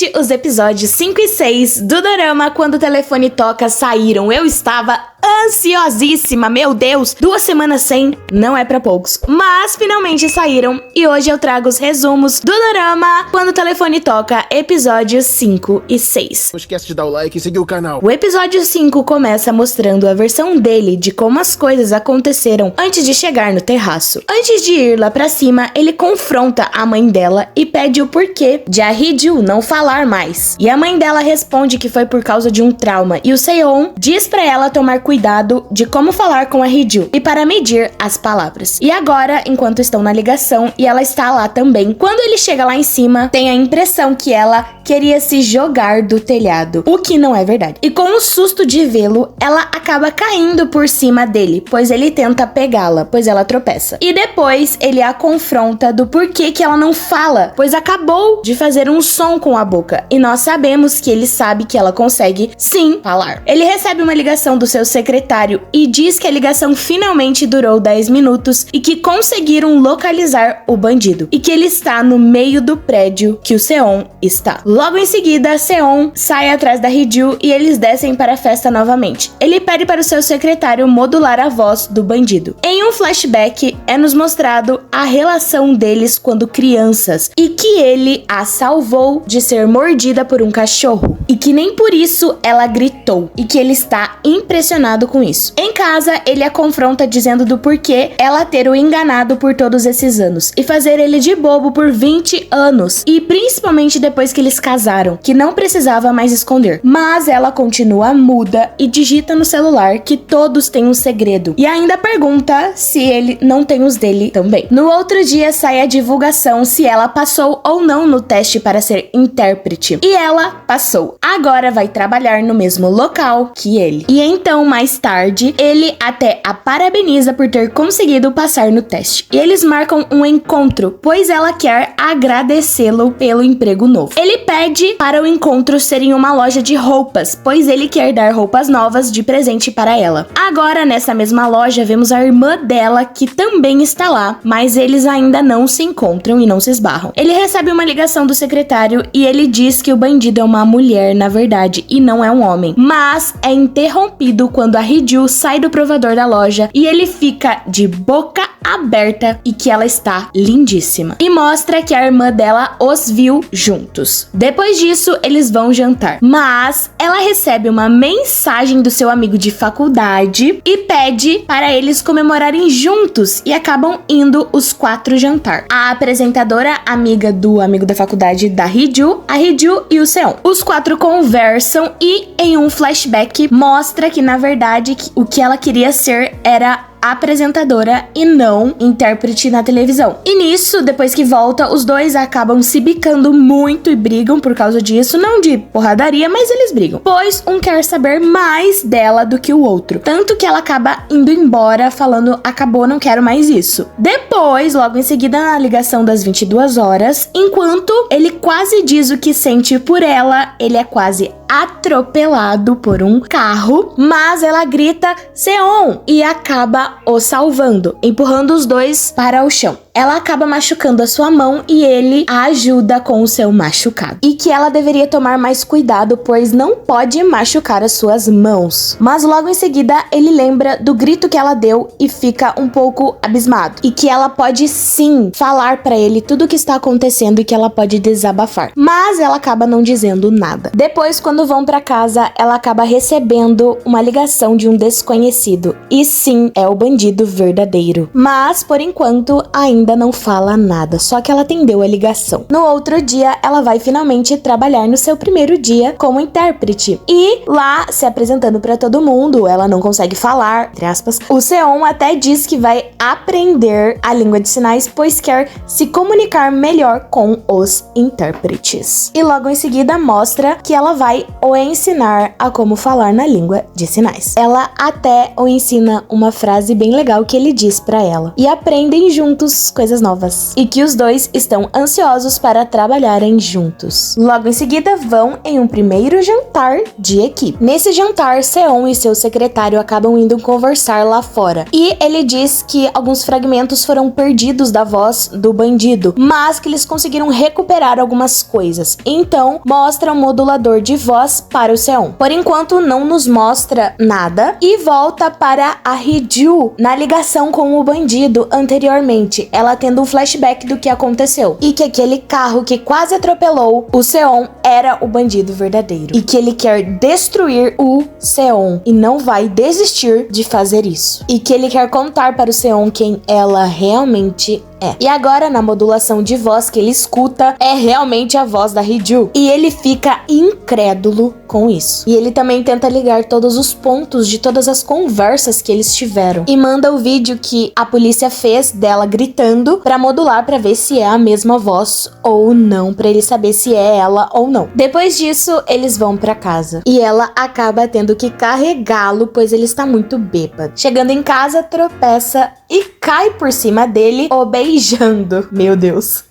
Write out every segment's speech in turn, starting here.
Finalmente, os episódios 5 e 6 do dorama Quando o Telefone Toca saíram. Eu estava ansiosíssima, meu Deus, 2 semanas sem, não é pra poucos. Mas finalmente saíram e hoje eu trago os resumos do dorama Quando o Telefone Toca, episódios 5 e 6. Não esquece de dar o like e seguir o canal. O episódio 5 começa mostrando a versão dele de como as coisas aconteceram antes de chegar no terraço. Antes de ir lá pra cima, ele confronta a mãe dela e pede o porquê de a Hee-ju não falar mais. E a mãe dela responde que foi por causa de um trauma e o Seon diz pra ela tomar cuidado de como falar com a Hee-ju e para medir as palavras. E agora, enquanto estão na ligação e ela está lá também, quando ele chega lá em cima, tem a impressão que ela queria se jogar do telhado, o que não é verdade. E com o susto de vê-lo, ela acaba caindo por cima dele, pois ele tenta pegá-la, pois ela tropeça. E depois ele a confronta do porquê que ela não fala, pois acabou de fazer um som com a boca. E nós sabemos que ele sabe que ela consegue sim falar. Ele recebe uma ligação do seu secretário e diz que a ligação finalmente durou 10 minutos e que conseguiram localizar o bandido e que ele está no meio do prédio que o Seon está. Logo em seguida, Seon sai atrás da Hee-ju e eles descem para a festa novamente. Ele pede para o seu secretário modular a voz do bandido. Em um flashback, é nos mostrado a relação deles quando crianças e que ele a salvou de ser mordida por um cachorro e que nem por isso ela gritou e que ele está impressionado com isso. Em casa, ele a confronta dizendo do porquê ela ter o enganado por todos esses anos e fazer ele de bobo por 20 anos e principalmente depois que eles casaram, que não precisava mais esconder. Mas ela continua muda e digita no celular que todos têm um segredo e ainda pergunta se ele não tem os dele também. No outro dia sai a divulgação se ela passou ou não no teste para ser intérprete e ela passou. Agora vai trabalhar no mesmo local que ele. E então mais tarde ele até a parabeniza por ter conseguido passar no teste e eles marcam um encontro, pois ela quer agradecê-lo pelo emprego novo. Ele pede para o encontro ser em uma loja de roupas, pois ele quer dar roupas novas de presente para ela. Agora, nessa mesma loja, vemos a irmã dela que também está lá, mas eles ainda não se encontram e não se esbarram. Ele recebe uma ligação do secretário e ele diz que o bandido é uma mulher, na verdade, e não é um homem. Mas é interrompido quando a Hee-ju sai do provador da loja e ele fica de boca aberta e que ela está lindíssima. E mostra que a irmã dela os viu juntos. Depois disso, eles vão jantar. Mas ela recebe uma mensagem do seu amigo de faculdade e pede para eles comemorarem juntos e acabam indo os 4 jantar. A apresentadora, amiga do amigo da faculdade da Hee-ju, a Hee-ju e o Seon. Os 4 conversam e em um flashback mostra que na verdade o que ela queria ser era apresentadora e não intérprete na televisão. E nisso, depois que volta, os dois acabam se bicando muito e brigam por causa disso, não de porradaria, mas eles brigam, pois um quer saber mais dela do que o outro, tanto que ela acaba indo embora falando, acabou, não quero mais isso. Depois, logo em seguida, na ligação das 22 horas, enquanto ele quase diz o que sente por ela, ele é quase atropelado por um carro, mas ela grita Seon e acaba o salvando, empurrando os dois para o chão. Ela acaba machucando a sua mão e ele a ajuda com o seu machucado. E que ela deveria tomar mais cuidado, pois não pode machucar as suas mãos. Mas logo em seguida, ele lembra do grito que ela deu e fica um pouco abismado. E que ela pode sim falar pra ele tudo o que está acontecendo e que ela pode desabafar. Mas ela acaba não dizendo nada. Depois, quando vão pra casa, ela acaba recebendo uma ligação de um desconhecido. E sim, é o bandido verdadeiro. Mas, por enquanto, ainda não fala nada, só que ela atendeu a ligação. No outro dia, ela vai finalmente trabalhar no seu primeiro dia como intérprete. E lá, se apresentando pra todo mundo, ela não consegue falar, entre aspas. O Seon até diz que vai aprender a língua de sinais, pois quer se comunicar melhor com os intérpretes. E logo em seguida mostra que ela vai o ensinar a como falar na língua de sinais. Ela até o ensina uma frase bem legal que ele diz pra ela. E aprendem juntos coisas novas. E que os dois estão ansiosos para trabalharem juntos. Logo em seguida, vão em um primeiro jantar de equipe. Nesse jantar, Seon e seu secretário acabam indo conversar lá fora. E ele diz que alguns fragmentos foram perdidos da voz do bandido, mas que eles conseguiram recuperar algumas coisas. Então, mostra o modulador de voz para o Seon. Por enquanto, não nos mostra nada e volta para a Hee-ju na ligação com o bandido anteriormente, ela tendo um flashback do que aconteceu e que aquele carro que quase atropelou o Seon era o bandido verdadeiro e que ele quer destruir o Seon e não vai desistir de fazer isso e que ele quer contar para o Seon quem ela realmente é. E agora, na modulação de voz que ele escuta, é realmente a voz da Hee-ju. E ele fica incrédulo com isso. E ele também tenta ligar todos os pontos de todas as conversas que eles tiveram. E manda o vídeo que a polícia fez dela gritando pra modular pra ver se é a mesma voz ou não, pra ele saber se é ela ou não. Depois disso, eles vão pra casa. E ela acaba tendo que carregá-lo, pois ele está muito bêbado. Chegando em casa, tropeça e cai por cima dele, o beijando. Meu Deus.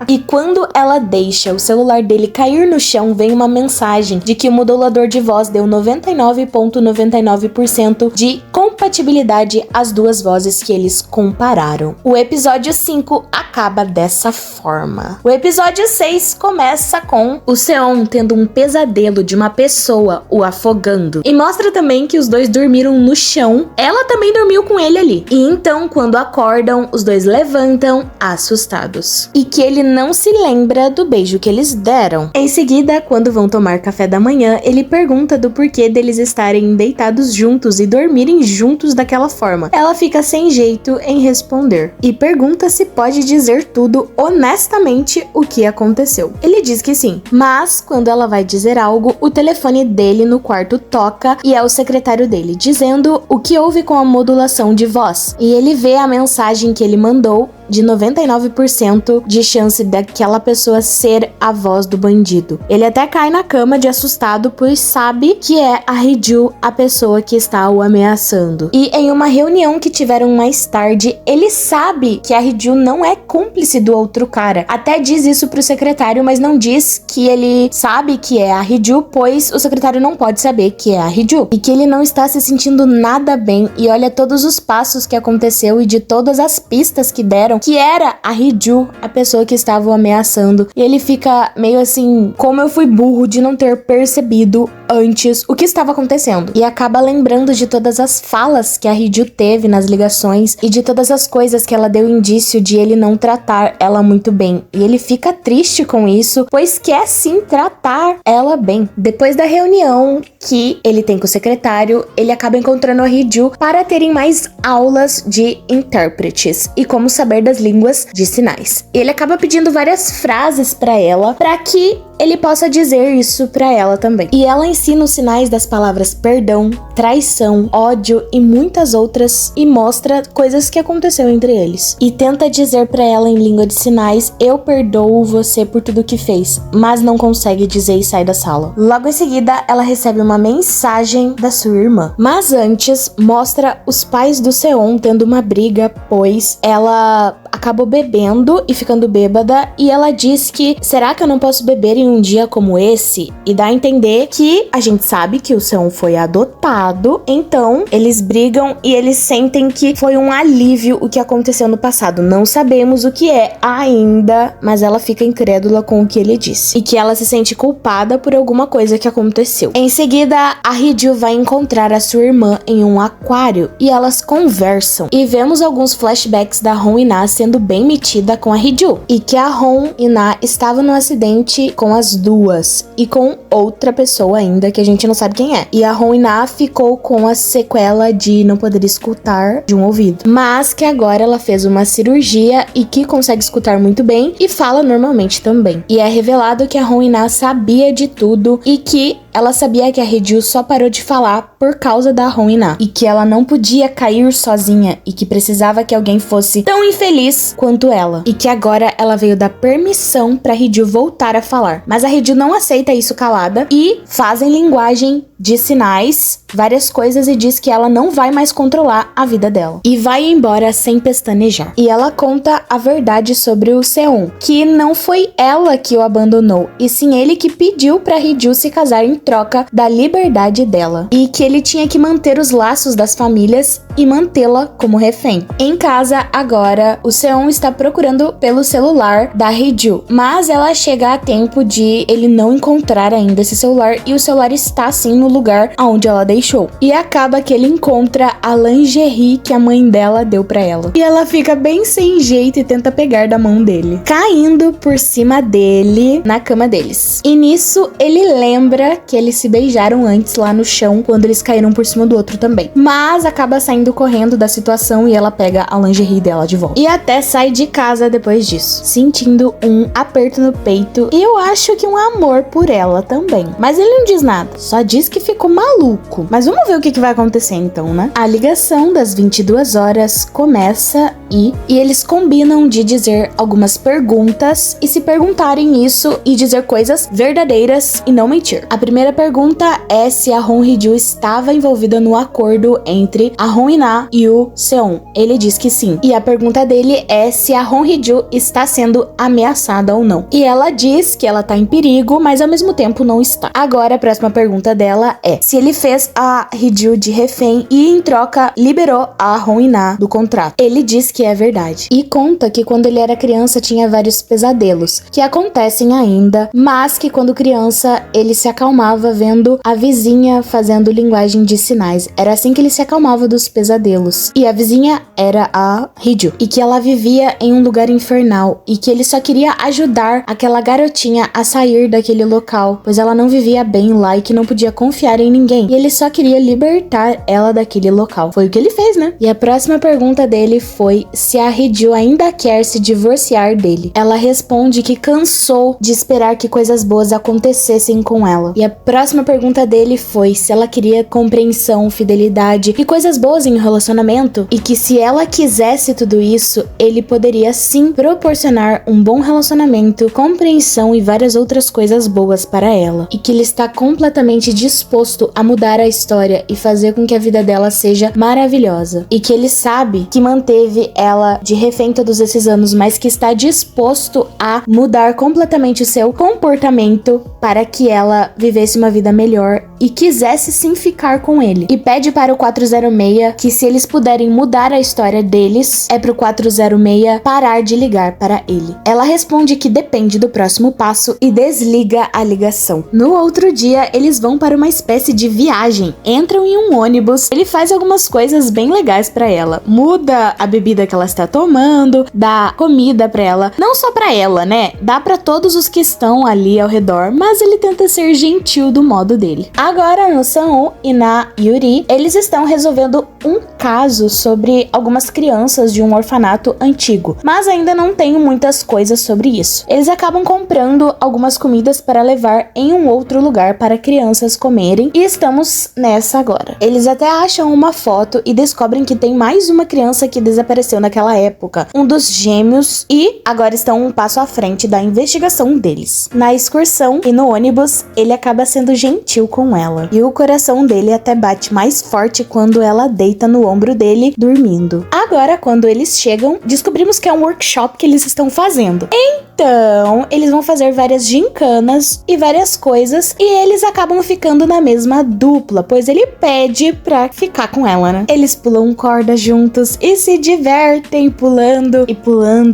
E quando ela deixa o celular dele cair no chão, vem uma mensagem de que o modulador de voz deu 99,99% de compatibilidade às duas vozes que eles compararam. O episódio 5 acaba dessa forma. O episódio 6 começa com o Seon tendo um pesadelo de uma pessoa o afogando. E mostra também que os dois dormiram no chão. Ela também dormiu com ele ali. E então, quando acordam, os dois levantam assustados. E que ele não se lembra do beijo que eles deram. Em seguida, quando vão tomar café da manhã, ele pergunta do porquê deles estarem deitados juntos e dormirem juntos daquela forma. Ela fica sem jeito em responder e pergunta se pode dizer tudo honestamente o que aconteceu. Ele diz que sim, mas quando ela vai dizer algo, o telefone dele no quarto toca e é o secretário dele dizendo o que houve com a modulação de voz. E ele vê a mensagem que ele mandou de 99% de chance daquela pessoa ser a voz do bandido. Ele até cai na cama de assustado, pois sabe que é a Hee-ju a pessoa que está o ameaçando. E em uma reunião que tiveram mais tarde, ele sabe que a Hee-ju não é cúmplice do outro cara. Até diz isso pro secretário, mas não diz que ele sabe que é a Hee-ju, pois o secretário não pode saber que é a Hee-ju. E que ele não está se sentindo nada bem e olha todos os passos que aconteceu e de todas as pistas que deram que era a Hee-ju a pessoa que estava o ameaçando. E ele fica meio assim, como eu fui burro de não ter percebido antes o que estava acontecendo. E acaba lembrando de todas as falas que a Hee-ju teve nas ligações e de todas as coisas que ela deu indício de ele não tratar ela muito bem. E ele fica triste com isso, pois quer sim tratar ela bem. Depois da reunião que ele tem com o secretário, ele acaba encontrando a Hee-ju para terem mais aulas de intérpretes e como saber das línguas de sinais. Ele acaba pedindo várias frases para ela, para que ele possa dizer isso para ela também. E ela ensina os sinais das palavras perdão, traição, ódio e muitas outras e mostra coisas que aconteceu entre eles. E tenta dizer para ela em língua de sinais, eu perdoo você por tudo que fez, mas não consegue dizer e sai da sala. Logo em seguida, ela recebe uma mensagem da sua irmã. Mas antes, mostra os pais do Seon tendo uma briga, pois ela acabou bebendo e ficando bêbada e ela diz que, será que eu não posso beber em um dia como esse? E dá a entender que a gente sabe que o Seon foi adotado, então eles brigam e eles sentem que foi um alívio o que aconteceu no passado. Não sabemos o que é ainda, mas ela fica incrédula com o que ele disse e que ela se sente culpada por alguma coisa que aconteceu. Em seguida, a Hee-ju vai encontrar a sua irmã em um aquário e elas conversam e vemos alguns flashbacks da Hong In-na sendo bem metida com a Hee-ju e que a Hong In-na estava no acidente com as duas e com outra pessoa ainda que a gente não sabe quem é. E a Hong In-na ficou com a sequela de não poder escutar de um ouvido, mas que agora ela fez uma cirurgia e que consegue escutar muito bem e fala normalmente também. E é revelado que a Hong In-na sabia de tudo e que Ela sabia que a Hee-ju só parou de falar por causa da Hong-in-na e que ela não podia cair sozinha e que precisava que alguém fosse tão infeliz quanto ela. E que agora ela veio dar permissão pra Hee-ju voltar a falar. Mas a Hee-ju não aceita isso calada e faz em linguagem de sinais várias coisas e diz que ela não vai mais controlar a vida dela. E vai embora sem pestanejar. E ela conta a verdade sobre o Seon, que não foi ela que o abandonou, e sim ele que pediu pra Hee-ju se casar em troca da liberdade dela. E que ele tinha que manter os laços das famílias e mantê-la como refém. Em casa, agora, o Seon está procurando pelo celular da Hee-ju, mas ela chega a tempo de ele não encontrar ainda esse celular, e o celular está sim no lugar onde ela deixou. E acaba que ele encontra a lingerie que a mãe dela deu pra ela. E ela fica bem sem jeito e tenta pegar da mão dele, caindo por cima dele na cama deles. E nisso, ele lembra que eles se beijaram antes lá no chão, quando eles caíram por cima do outro também. Mas acaba saindo correndo da situação e ela pega a lingerie dela de volta. E até sai de casa depois disso, sentindo um aperto no peito e eu acho que um amor por ela também. Mas ele não diz nada, só diz que ficou maluco. Mas vamos ver o que vai acontecer então, né? A ligação das 22 horas começa e eles combinam de dizer algumas perguntas e se perguntarem isso e dizer coisas verdadeiras e não mentir. A primeira pergunta é se a Hong Hee-ju estava envolvida no acordo entre a Hong-in-na e o Seon. Ele diz que sim. E a pergunta dele é se a Hong Hee-ju está sendo ameaçada ou não. E ela diz que ela tá em perigo, mas ao mesmo tempo não está. Agora a próxima pergunta dela é se ele fez a Hee-ju de refém e em troca liberou a Hong-in-na do contrato. Ele diz que é verdade. E conta que quando ele era criança tinha vários pesadelos, que acontecem ainda, mas que quando criança ele se acalmava vendo a vizinha fazendo linguagem de sinais. Era assim que ele se acalmava dos pesadelos. E a vizinha era a Hee-ju. E que ela vivia em um lugar infernal. E que ele só queria ajudar aquela garotinha a sair daquele local, pois ela não vivia bem lá e que não podia confiar em ninguém. E ele só queria libertar ela daquele local. Foi o que ele fez, né? E a próxima pergunta dele foi se a Hee-ju ainda quer se divorciar dele. Ela responde que cansou de esperar que coisas boas acontecessem com ela. E a próxima pergunta dele foi se ela queria compreensão, fidelidade e coisas boas em um relacionamento, e que se ela quisesse tudo isso, ele poderia sim proporcionar um bom relacionamento, compreensão e várias outras coisas boas para ela. E que ele está completamente disposto a mudar a história e fazer com que a vida dela seja maravilhosa. E que ele sabe que manteve ela de refém todos esses anos, mas que está disposto a mudar completamente o seu comportamento para que ela vivesse uma vida melhor e quisesse sim ficar com ele. E pede para o 406 que se eles puderem mudar a história deles, é pro 406 parar de ligar para ele. Ela responde que depende do próximo passo e desliga a ligação. No outro dia, eles vão para uma espécie de viagem. Entram em um ônibus, ele faz algumas coisas bem legais para ela. Muda a bebida que ela está tomando, dá comida para ela. Não só para ela, né? Dá para todos os que estão ali ao redor, mas ele tenta ser gentil do modo dele. Agora, no Sang-woo e na Yuri, eles estão resolvendo um caso sobre algumas crianças de um orfanato antigo, mas ainda não tenho muitas coisas sobre isso. Eles acabam comprando algumas comidas para levar em um outro lugar para crianças comerem e estamos nessa agora. Eles até acham uma foto e descobrem que tem mais uma criança que desapareceu naquela época, um dos gêmeos, e agora estão um passo à frente da investigação deles. Na excursão e no ônibus, ele acaba sendo gentil com ela e o coração dele até bate mais forte quando ela deita no ombro dele dormindo. Agora, quando eles chegam, descobrimos que é um workshop que eles estão fazendo. Então, eles vão fazer várias gincanas e várias coisas e eles acabam ficando na mesma dupla, pois ele pede pra ficar com ela, né? Eles pulam corda juntos e se divertem pulando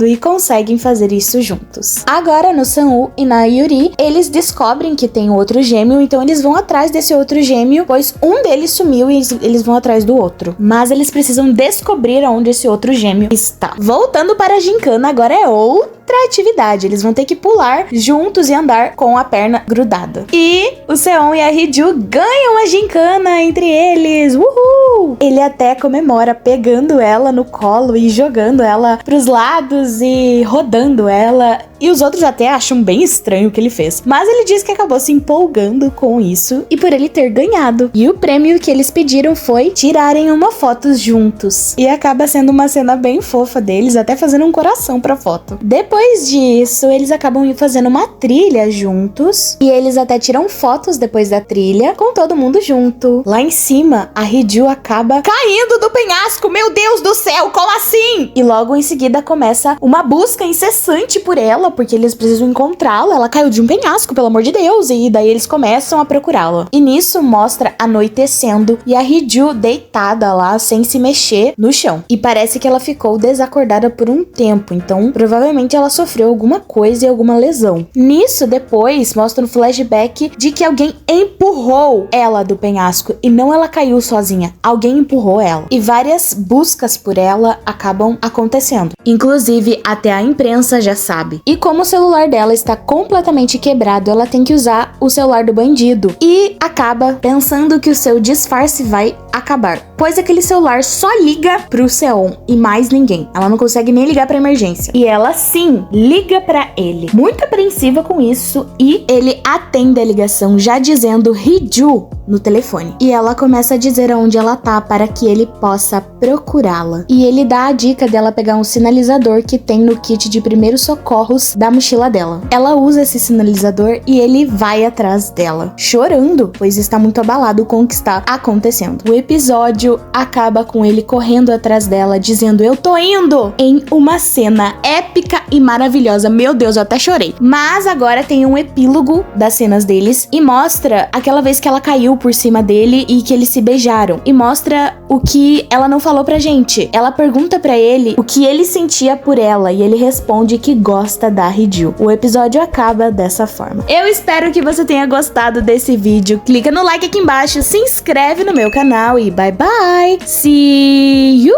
e conseguem fazer isso juntos. Agora, no Sang-woo e na Yuri, eles descobrem que tem outro gêmeo, então eles vão atrás desse outro gêmeo, pois um deles sumiu e eles vão atrás do outro. Mas eles precisam descobrir onde esse outro gêmeo está. Voltando para a gincana, agora é outra atividade. Eles vão ter que pular juntos e andar com a perna grudada. E o Seon e a Hee-ju ganham a gincana entre eles. Uhul! Ele até comemora pegando ela no colo e jogando ela pros lados e rodando ela. E os outros até acham bem estranho o que ele fez. Mas ele diz que acabou se empolgando com isso e por ele ter ganhado. E o prêmio que eles pediram foi tirarem uma foto juntos. E acaba sendo uma cena bem fofa deles, até fazendo um coração pra foto. Depois disso, eles acabam fazendo uma trilha juntos. E eles até tiram fotos depois da trilha, com todo mundo junto. Lá em cima, a Hee-Ju acaba caindo do penhasco. Meu Deus do céu, como assim? E logo em seguida começa uma busca incessante por ela, porque eles precisam encontrá-la. Ela caiu de um penhasco, pelo amor de Deus. E daí eles começam a procurá-la. E nisso mostra anoitecendo e a Hee-Ju deitada lá, sem se mexer, no chão. E parece que ela ficou desacordada por um tempo. Então, provavelmente ela sofreu alguma coisa e alguma lesão. Nisso, depois, mostra um flashback de que alguém empurrou ela do penhasco. E não ela caiu sozinha. Alguém empurrou ela. E várias buscas por ela acabam acontecendo. Inclusive, até a imprensa já sabe. E como o celular dela está completamente quebrado, ela tem que usar o celular do bandido. E acaba pensando que o seu disfarce vai acabar, pois aquele celular só liga pro Seon e mais ninguém. Ela não consegue nem ligar pra emergência. E ela sim liga pra ele, muito apreensiva com isso, e ele atende a ligação já dizendo Hee-Ju no telefone. E ela começa a dizer aonde ela tá para que ele possa procurá-la. E ele dá a dica dela pegar um sinalizador que tem no kit de primeiros socorros da mochila dela. Ela usa esse sinalizador e ele vai atrás dela, chorando, pois está muito abalado com o que está acontecendo. O episódio acaba com ele correndo atrás dela, dizendo eu tô indo, em uma cena épica e maravilhosa. Meu Deus, eu até chorei. Mas agora tem um epílogo das cenas deles e mostra aquela vez que ela caiu por cima dele e que eles se beijaram. E mostra o que ela não falou pra gente. Ela pergunta pra ele o que ele sentia por ela e ele responde que gosta da Hee-Ju. O episódio acaba dessa forma. Eu espero que você tenha gostado desse vídeo. Clica no like aqui embaixo, se inscreve no meu canal e bye bye. See you!